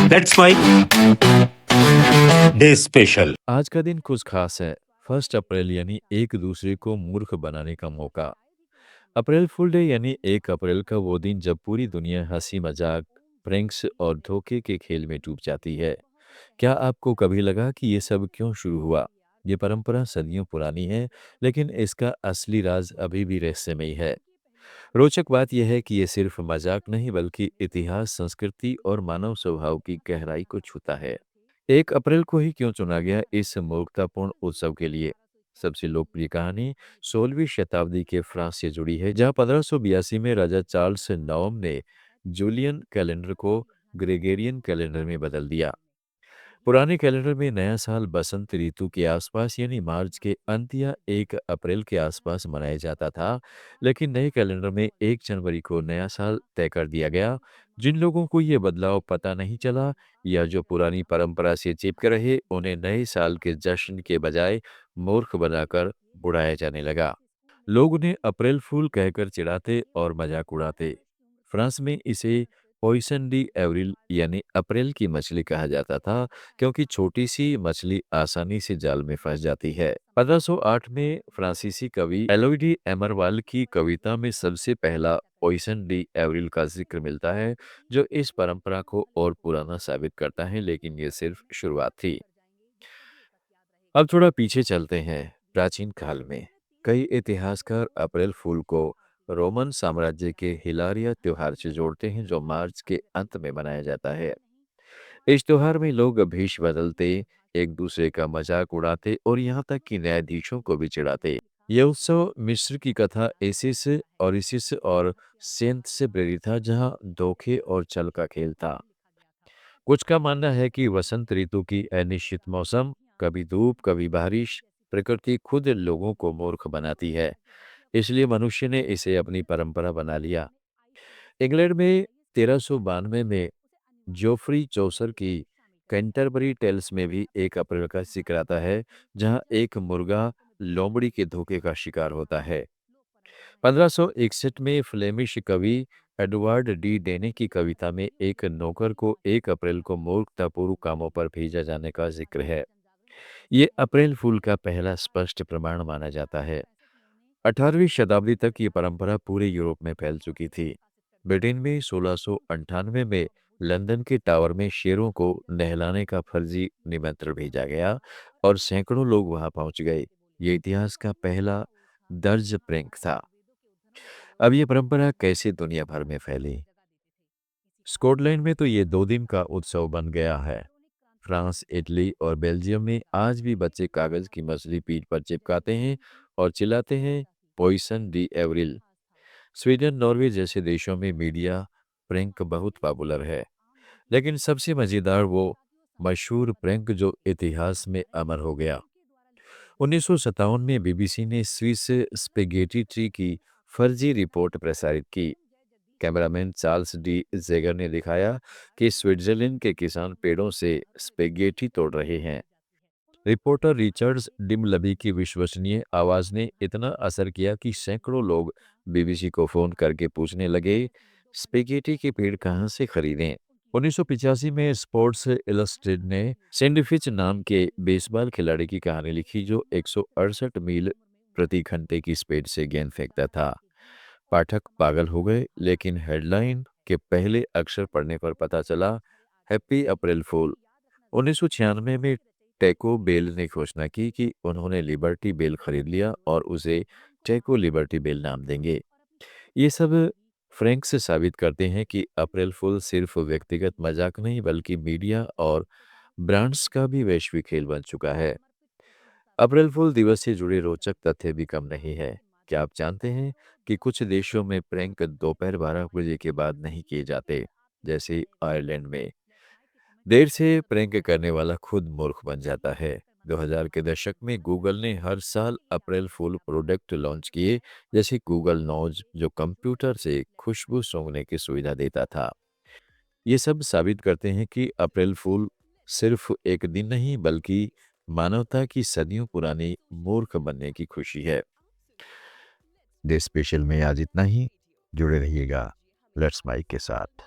That's my day special. आज का दिन कुछ खास है। 1 अप्रैल यानी एक दूसरे को मूर्ख बनाने का मौका। अप्रैल फूल डे यानी 1 अप्रैल का वो दिन जब पूरी दुनिया हंसी मजाक, प्रैंक्स और धोखे के खेल में डूब जाती है। क्या आपको कभी लगा कि ये सब क्यों शुरू हुआ? ये परंपरा सदियों पुरानी है, लेकिन इसका असली राज अभी भी रहस्यमयी है। रोचक बात यह है कि ये सिर्फ मजाक नहीं बल्कि इतिहास, संस्कृति और मानव स्वभाव की गहराई को छूता है। 1 अप्रैल को ही क्यों चुना गया इस मूर्खतापूर्ण उत्सव के लिए? सबसे लोकप्रिय कहानी 16वीं शताब्दी के फ्रांस से जुड़ी है, जहां 1582 में राजा चार्ल्स नवम ने जूलियन कैलेंडर को ग्रेगोरियन कैलेंडर में बदल दिया। पुराने कैलेंडर में नया साल बसंत ऋतु के आसपास यानी मार्च के अंत या 1 अप्रैल के आसपास मनाया जाता था, लेकिन नए कैलेंडर में 1 जनवरी को नया साल तय कर दिया गया। जिन लोगों को ये बदलाव पता नहीं चला या जो पुरानी परंपरा से चिपके रहे, उन्हें नए साल के जश्न के बजाय मूर्ख बनाकर बुलाया जाने लगा। लोग उन्हें अप्रैल फूल कहकर चिढ़ाते और मजाक उड़ाते। फ्रांस में इसे पॉइसन डी एवरिल यानी अप्रैल की मछली कहा जाता था, क्योंकि छोटी सी मछली आसानी से जाल में फंस जाती है। 1508 में फ्रांसीसी कवि एलोइडी एमरवाल की कविता में सबसे पहला पॉइसन डी एवरिल का जिक्र मिलता है, जो इस परंपरा को और पुराना साबित करता है, लेकिन ये सिर्फ शुरुआत थी। अब थोड़ा पीछे चलते हैं, प्राचीन काल में कई इतिहासकार अप्रैल फूल को रोमन साम्राज्य के हिलारिया त्योहार से जोड़ते हैं, जो मार्च के अंत में मनाया जाता है। इस त्योहार में लोग भेष बदलते, एक दूसरे का मजाक उड़ाते और यहाँ तक कि न्यायाधीशों को भी चिढ़ाते। यह उत्सव मिस्र की कथा एसिस ओरिसिस और सेंत से प्रेरित था, जहाँ धोखे और छल का खेल था। कुछ का मानना है कि वसंत ऋतु की अनिश्चित मौसम, कभी धूप कभी बारिश, प्रकृति खुद लोगों को मूर्ख बनाती है, इसलिए मनुष्य ने इसे अपनी परंपरा बना लिया। इंग्लैंड में 1392 में जोफ्री चौसर की कैंटरबरी टेल्स में भी 1 अप्रैल का जिक्र आता है, जहां एक मुर्गा लोमड़ी के धोखे का शिकार होता है। 1561 में फ्लेमिश कवि एडवर्ड डी डेने की कविता में एक नौकर को 1 अप्रैल को मूर्खतापूर्ण कामों पर भेजा जाने का जिक्र है। ये अप्रैल फूल का पहला स्पष्ट प्रमाण माना जाता है। 18वीं शताब्दी तक ये परंपरा पूरे यूरोप में फैल चुकी थी। ब्रिटेन में 1698 में लंदन के टावर में शेरों को नहलाने का फर्जी निमंत्रण भेजा गया और सैकड़ों लोग वहां पहुंच गए। ये इतिहास का पहला दर्ज प्रैंक था। अब ये परंपरा कैसे दुनिया भर में फैली? स्कॉटलैंड में तो ये 2 दिन का उत्सव बन गया है। फ्रांस, इटली और बेल्जियम में आज भी बच्चे कागज की मछली पीठ पर चिपकाते हैं और चिल्लाते हैं, पॉइसन डी एवरिल। स्वीडन, नॉर्वे जैसे देशों में मीडिया प्रैंक बहुत पॉपुलर है, लेकिन सबसे मजेदार वो मशहूर प्रैंक जो इतिहास में अमर हो गया। 1957 में बीबीसी ने स्विस स्पेगेटी ट्री की फर्जी रिपोर्ट प्रसारित की। कैमरामैन चार्ल्स डी जेगर ने दिखाया कि स्विट्जरलैंड के किसान पेड़ों से स्पेगेटी तोड़ रहे हैं। रिपोर्टर रिचर्ड्स डिमलबी की विश्वसनीय आवाज ने इतना असर किया कि सैकड़ों लोग बीबीसी को फोन करके पूछने लगे, स्पेगेटी के पेड़ कहाँ से खरीदें। 1985 में स्पोर्ट्स इलस्ट्रेटेड ने सैंडविच नाम के बेसबॉल खिलाड़ी की कहानी लिखी, जो 168 मील प्रति घंटे की स्पीड से गेंद फेंकता था। पाठक पागल हो गए, लेकिन हेडलाइन के पहले अक्षर पढ़ने पर पता चला, हैप्पी अप्रैल फूल। 1996 में टेको बेल ने घोषणा की कि उन्होंने लिबर्टी बेल खरीद लिया और उसे टेको लिबर्टी बेल नाम देंगे। ये सब फ्रैंक से साबित करते हैं कि अप्रैल फूल सिर्फ व्यक्तिगत मजाक नहीं बल्कि मीडिया और ब्रांड्स का भी वैश्विक खेल बन चुका है। अप्रैल फूल दिवस से जुड़े रोचक तथ्य भी कम नहीं है। क्या आप जानते हैं कि कुछ देशों में प्रैंक दोपहर 12 बजे के बाद नहीं किए जाते, जैसे आयरलैंड में? देर से प्रैंक करने वाला खुद मूर्ख बन जाता है। 2000 के दशक में गूगल ने हर साल अप्रैल फूल प्रोडक्ट लॉन्च किए, जैसे गूगल नोज, जो कंप्यूटर से खुशबू सूंघने की सुविधा देता था। ये सब साबित करते हैं कि अप्रैल फूल सिर्फ एक दिन नहीं बल्कि मानवता की सदियों पुरानी मूर्ख बनने की खुशी है। डे स्पेशल में आज इतना ही। जुड़े रहिएगा लेट्स माइक के साथ।